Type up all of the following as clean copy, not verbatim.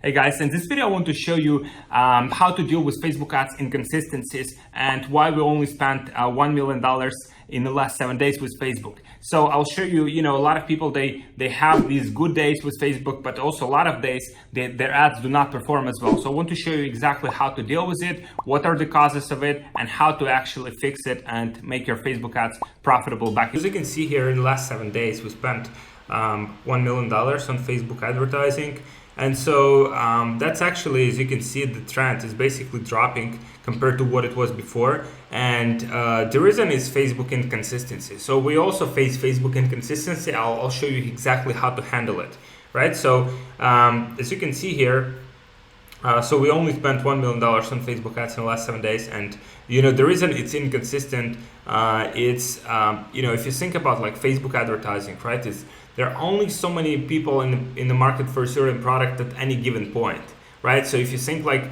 Hey guys, in this video I want to show you how to deal with Facebook ads inconsistencies and why we only spent $1 million in the last 7 days with Facebook. So I'll show you, a lot of people, they have these good days with Facebook, but also a lot of days their ads do not perform as well. So I want to show you exactly how to deal with it, what are the causes of it, and how to actually fix it and make your Facebook ads profitable back. As you can see here, in the last 7 days, we spent $1 million on Facebook advertising. And so that's actually, as you can see, the trend is basically dropping compared to what it was before. And the reason is Facebook inconsistency. So we also face Facebook inconsistency. I'll show you exactly how to handle it, right? So as you can see here, so we only spent $1 million on Facebook ads in the last 7 days. And, the reason it's inconsistent, it's, if you think about like Facebook advertising, right, is there are only so many people in the market for a certain product at any given point, right? So if you think like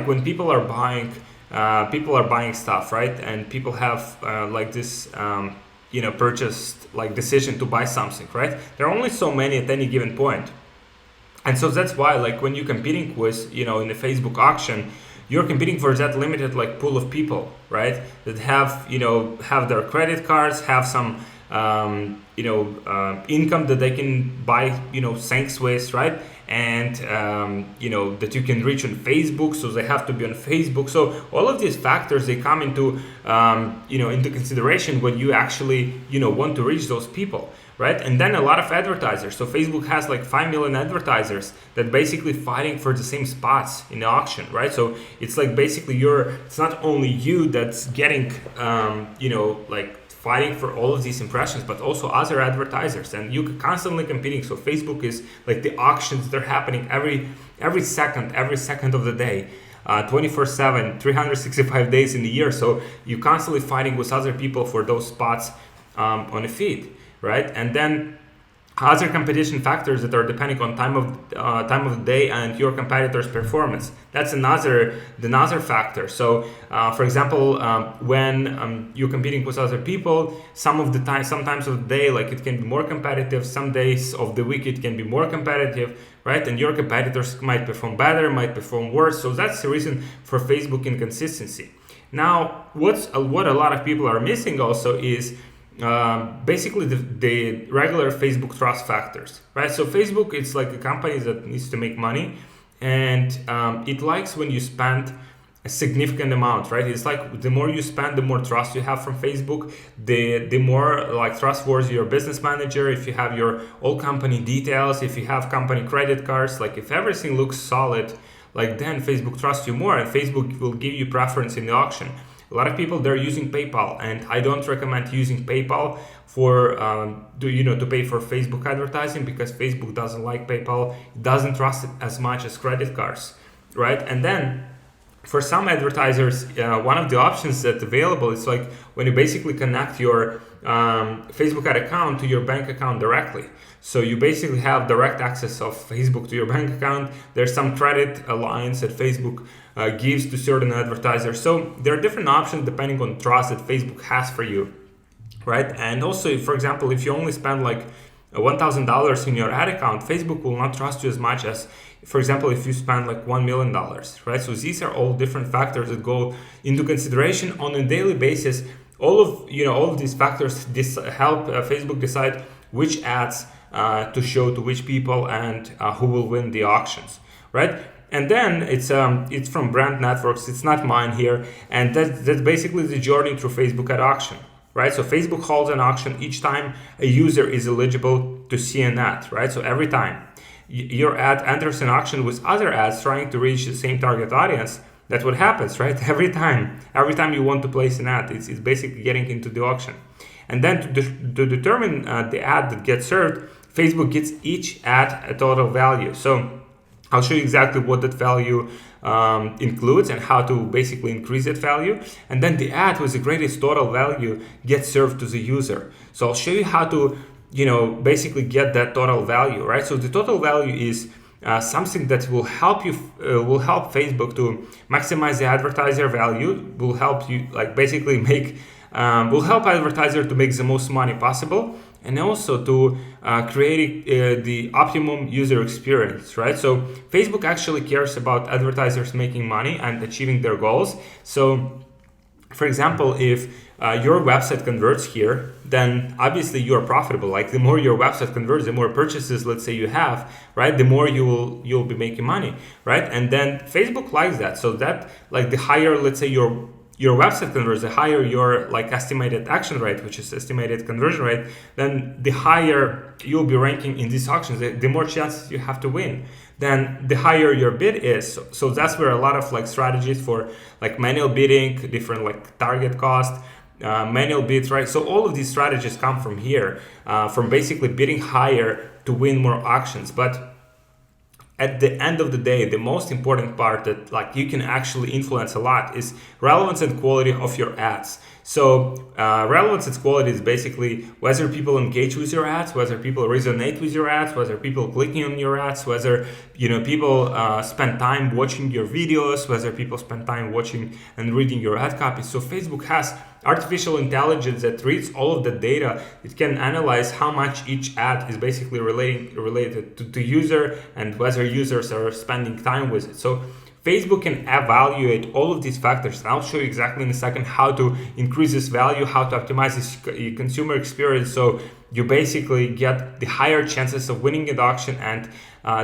when people are buying stuff, right? And people have like this, purchased like decision to buy something, right? There are only so many at any given point. And so that's why, like, when you're competing with, in the Facebook auction, you're competing for that limited like pool of people, right? That have, have their credit cards, have some, income that they can buy, things with, right? And, that you can reach on Facebook, so they have to be on Facebook. So all of these factors, they come into, into consideration when you actually, want to reach those people, right? And then a lot of advertisers. So Facebook has like 5 million advertisers that basically fighting for the same spots in the auction, right? So it's like basically it's not only you that's getting, fighting for all of these impressions, but also other advertisers, and you constantly competing. So Facebook is like the auctions, they're happening every second of the day, 24/7, 365 days in the year. So you're constantly fighting with other people for those spots on the feed, right? And then other competition factors that are depending on time of the day and your competitor's performance. That's another factor. So, for example, when you're competing with other people, sometimes of the day, like it can be more competitive. Some days of the week it can be more competitive, right? And your competitors might perform better, might perform worse. So that's the reason for Facebook inconsistency. Now, what a lot of people are missing also is basically the regular Facebook trust factors, right? So Facebook, it's like a company that needs to make money, and it likes when you spend a significant amount, right? It's like the more you spend, the more trust you have from Facebook, the more like trustworthy your business manager, if you have your all company details, if you have company credit cards, like if everything looks solid, like then Facebook trusts you more, and Facebook will give you preference in the auction. A lot of people, they're using PayPal, and I don't recommend using PayPal for to pay for Facebook advertising, because Facebook doesn't like PayPal. It doesn't trust it as much as credit cards, right? And then for some advertisers, one of the options that's available is like when you basically connect your Facebook ad account to your bank account directly. So you basically have direct access of Facebook to your bank account. There's some credit alliance that Facebook gives to certain advertisers. So there are different options depending on trust that Facebook has for you, right? And also, for example, if you only spend like $1,000 in your ad account, Facebook will not trust you as much as, for example, if you spend like $1 million, right? So these are all different factors that go into consideration on a daily basis. All of these factors help Facebook decide which ads to show to which people and who will win the auctions, right? And then it's from Brand Networks. It's not mine here, and that's basically the journey through Facebook ad auction, right? So Facebook holds an auction each time a user is eligible to see an ad, right? So every time your ad enters an auction with other ads trying to reach the same target audience, that's what happens, right? Every time you want to place an ad, it's basically getting into the auction. And then to determine the ad that gets served, Facebook gets each ad a total value. So I'll show you exactly what that value includes and how to basically increase that value. And then the ad with the greatest total value gets served to the user. So I'll show you how to, basically get that total value, right? So the total value is something that will help Facebook to maximize the advertiser value, will help you like basically will help advertiser to make the most money possible, and also to create the optimum user experience, right? So Facebook actually cares about advertisers making money and achieving their goals. So for example, if your website converts here, then obviously you are profitable. Like the more your website converts, the more purchases, let's say, you have, right? The more you'll be making money, right? And then Facebook likes that. So that, like, the higher, let's say, your website converts, the higher your like estimated action rate, which is estimated conversion rate, then the higher you'll be ranking in these auctions, the more chances you have to win. Then the higher your bid is. So that's where a lot of like strategies for like manual bidding, different like target cost, manual bids, right? So all of these strategies come from here, from basically bidding higher to win more auctions. But at the end of the day, the most important part that like you can actually influence a lot is relevance and quality of your ads. So relevance and quality is basically whether people engage with your ads, whether people resonate with your ads, whether people clicking on your ads, whether people spend time watching your videos, whether people spend time watching and reading your ad copy. So Facebook has artificial intelligence that reads all of the data. It can analyze how much each ad is basically related to the user and whether users are spending time with it. So Facebook can evaluate all of these factors, and I'll show you exactly in a second how to increase this value, how to optimize this consumer experience, so you basically get the higher chances of winning an auction and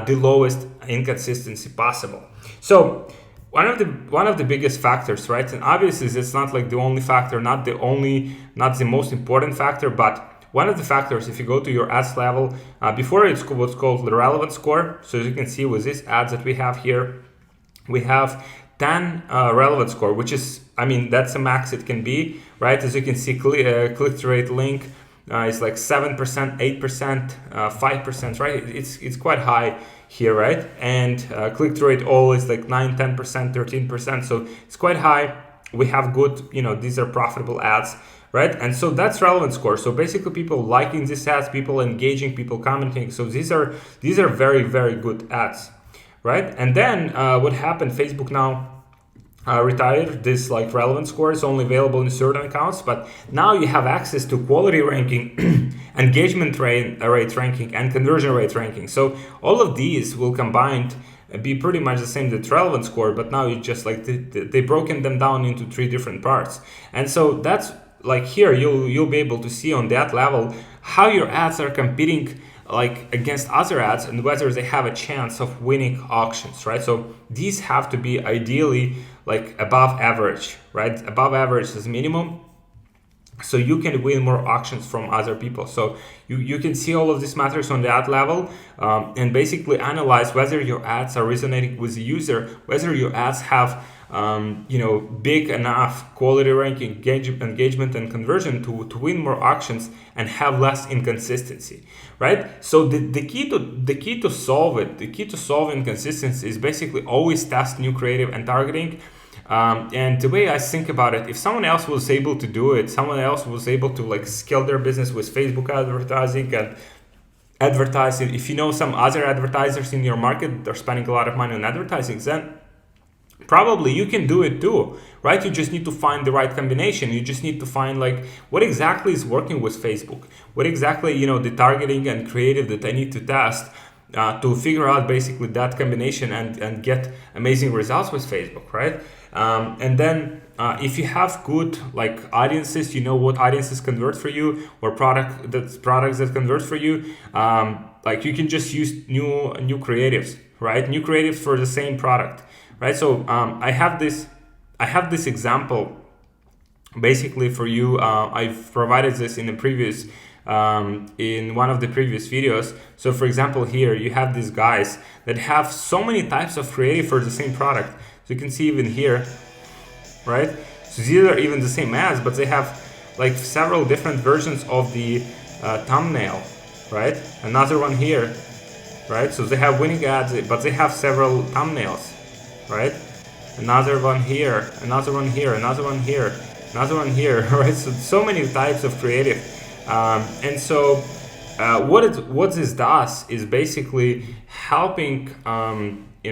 the lowest inconsistency possible. So one of the biggest factors, right? And obviously it's not like the only factor, not the most important factor, but one of the factors, if you go to your ads level, before it's what's called the relevance score. So as you can see with these ads that we have here, we have 10 relevance score, which is, that's the max it can be, right? As you can see, click-through rate link is like 7%, 8%, 5%, right? It's quite high here, right? And click-through rate all is like 9, 10%, 13%. So it's quite high. We have good, these are profitable ads, right? And so that's relevance score. So basically people liking these ads, people engaging, people commenting. So these are very, very good ads, right? And then what happened, Facebook now retired this like relevance score. Is only available in certain accounts, but now you have access to quality ranking, engagement rate ranking, and conversion rate ranking. So all of these will combined be pretty much the same as relevance score, but now you just like they broken them down into 3 different parts. And so that's like here you'll be able to see on that level how your ads are competing like against other ads and whether they have a chance of winning auctions, right? So these have to be ideally like above average, right? Above average is minimum, so you can win more auctions from other people. So you can see all of these metrics on the ad level, and basically analyze whether your ads are resonating with the user, whether your ads have big enough quality ranking, engagement and conversion to win more auctions and have less inconsistency, right? So the key to solve inconsistency is basically always test new creative and targeting. And the way I think about it, if someone else was able to do it, someone else was able to like scale their business with Facebook advertising and advertising, if you know some other advertisers in your market that are spending a lot of money on advertising, then probably you can do it too, right? You just need to find the right combination. You just need to find like what exactly is working with Facebook, what exactly, the targeting and creative that I need to test to figure out basically that combination and get amazing results with Facebook, right? And then if you have good like audiences, what audiences convert for you, or products that convert for you, like you can just use new creatives, right? New creatives for the same product, right? So I have this example basically for you. I've provided this in one of the previous videos. So for example, here you have these guys that have so many types of creative for the same product. So you can see even here, right? So these are even the same ads, but they have like several different versions of the thumbnail, right? Another one here, right? So they have winning ads, but they have several thumbnails, right? Another one here, another one here, another one here, another one here, right? So many types of creative. And so what this does is basically helping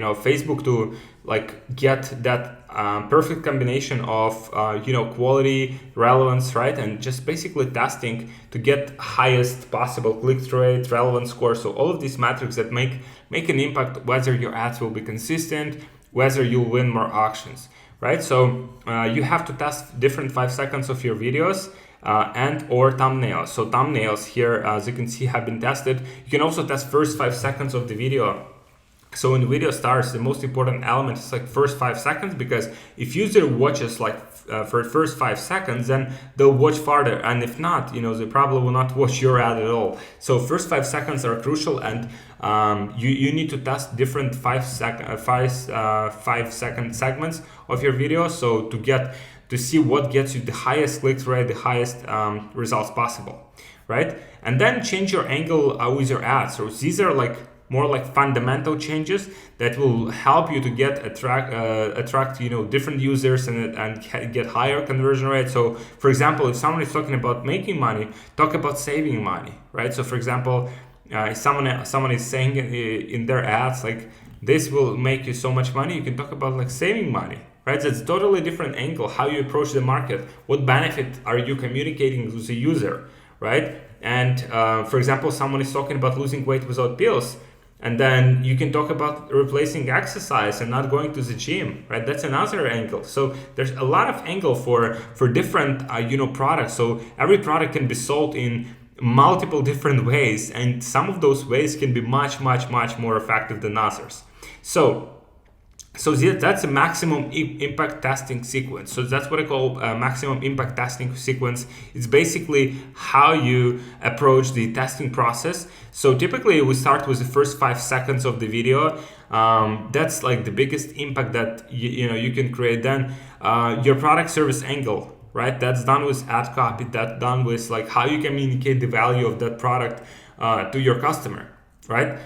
Facebook to like get that perfect combination of quality, relevance, right, and just basically testing to get highest possible click-through rate, relevance score. So all of these metrics that make an impact whether your ads will be consistent, whether you'll win more auctions, right? So you have to test different 5 seconds of your videos and or thumbnails. So thumbnails here, as you can see, have been tested. You can also test first 5 seconds of the video. So when the video starts, the most important element is like first 5 seconds, because if user watches like for the first 5 seconds, then they'll watch farther, and if not, they probably will not watch your ad at all. So first 5 seconds are crucial, and you need to test different 5 second segments of your video, so to see what gets you the highest click rate, the highest results possible, right? And then change your angle with your ads. So these are like more like fundamental changes that will help you to attract different users and get higher conversion rate. So for example, if someone is talking about making money, talk about saving money, right? So for example, if someone is saying in their ads like, this will make you so much money, you can talk about like saving money, right? That's a totally different angle, how you approach the market, what benefit are you communicating to the user, right? And for example, someone is talking about losing weight without pills, and then you can talk about replacing exercise and not going to the gym, right? That's another angle. So there's a lot of angle for different products. So every product can be sold in multiple different ways, and some of those ways can be much more effective than others. So that's a maximum impact testing sequence. So that's what I call a maximum impact testing sequence. It's basically how you approach the testing process. So typically we start with the first 5 seconds of the video. That's like the biggest impact that you can create. Then your product service angle, right? That's done with ad copy. That's done with like how you communicate the value of that product to your customer, right?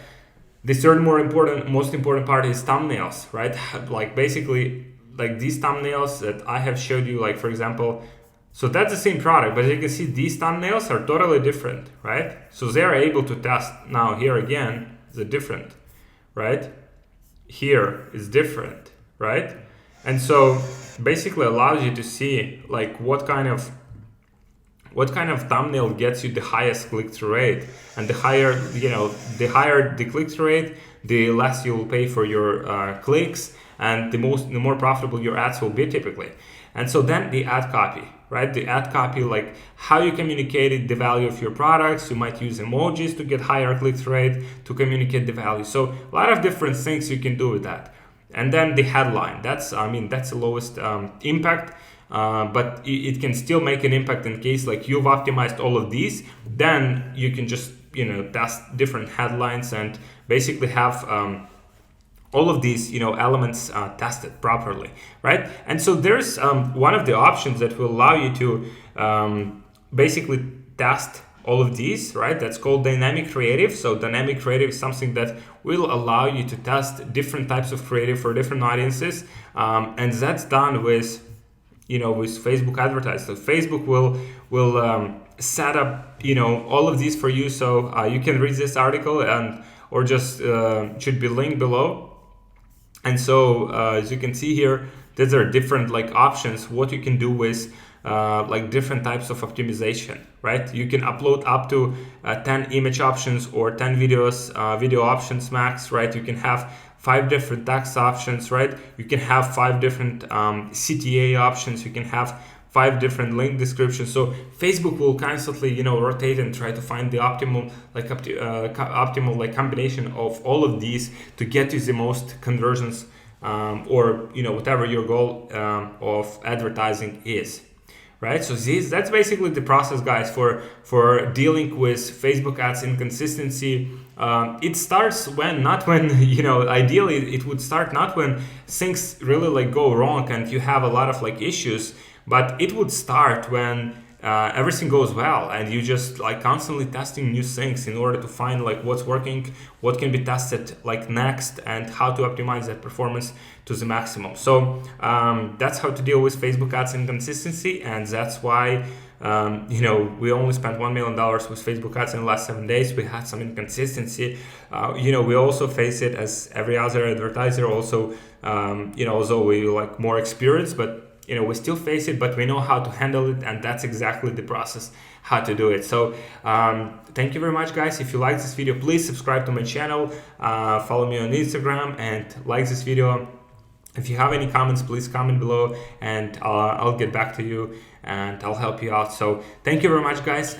The third most important part is thumbnails, right? Like basically like these thumbnails that I have showed you, like for example, so that's the same product, but as you can see, these thumbnails are totally different, right? So they are able to test. Now here again, the different, right? Here is different, right? And so basically allows you to see like what kind of thumbnail gets you the highest click-through rate, and the higher the click-through rate, the less you'll pay for your clicks, and the more profitable your ads will be typically. And so then the ad copy, right? The ad copy, like how you communicated the value of your products. You might use emojis to get higher click-through rate to communicate the value. So a lot of different things you can do with that. And then the headline, that's the lowest impact. But it can still make an impact in case like you've optimized all of these. Then you can just test different headlines and basically have all of these elements tested properly, right? And so there's one of the options that will allow you to basically test all of these, right? That's called dynamic creative. So dynamic creative is something that will allow you to test different types of creative for different audiences, and that's done with Facebook advertising. So Facebook will set up all of these for you. So you can read this article or just should be linked below. And so as you can see here, these are different like options what you can do with like different types of optimization, right? You can upload up to 10 image options or 10 video options max, right? You can have 5 different text options, right? You can have 5 different CTA options. You can have 5 different link descriptions. So Facebook will constantly, rotate and try to find the optimal combination of all of these to get you the most conversions, or whatever your goal of advertising is. Right, so that's basically the process, guys, for dealing with Facebook ads inconsistency. It starts ideally it would start not when things really like go wrong and you have a lot of like issues, but it would start when everything goes well and you just like constantly testing new things in order to find like what's working, what can be tested like next, and how to optimize that performance to the maximum. So that's how to deal with Facebook ads inconsistency, and that's why we only spent $1 million with Facebook ads in the last 7 days. We had some inconsistency. We also face it as every other advertiser. Also, although we like more experienced, but we still face it, but we know how to handle it, and that's exactly the process, how to do it. So thank you very much, guys. If you like this video, please subscribe to my channel, follow me on Instagram, and like this video. If you have any comments, please comment below, and I'll get back to you and I'll help you out. So thank you very much, guys.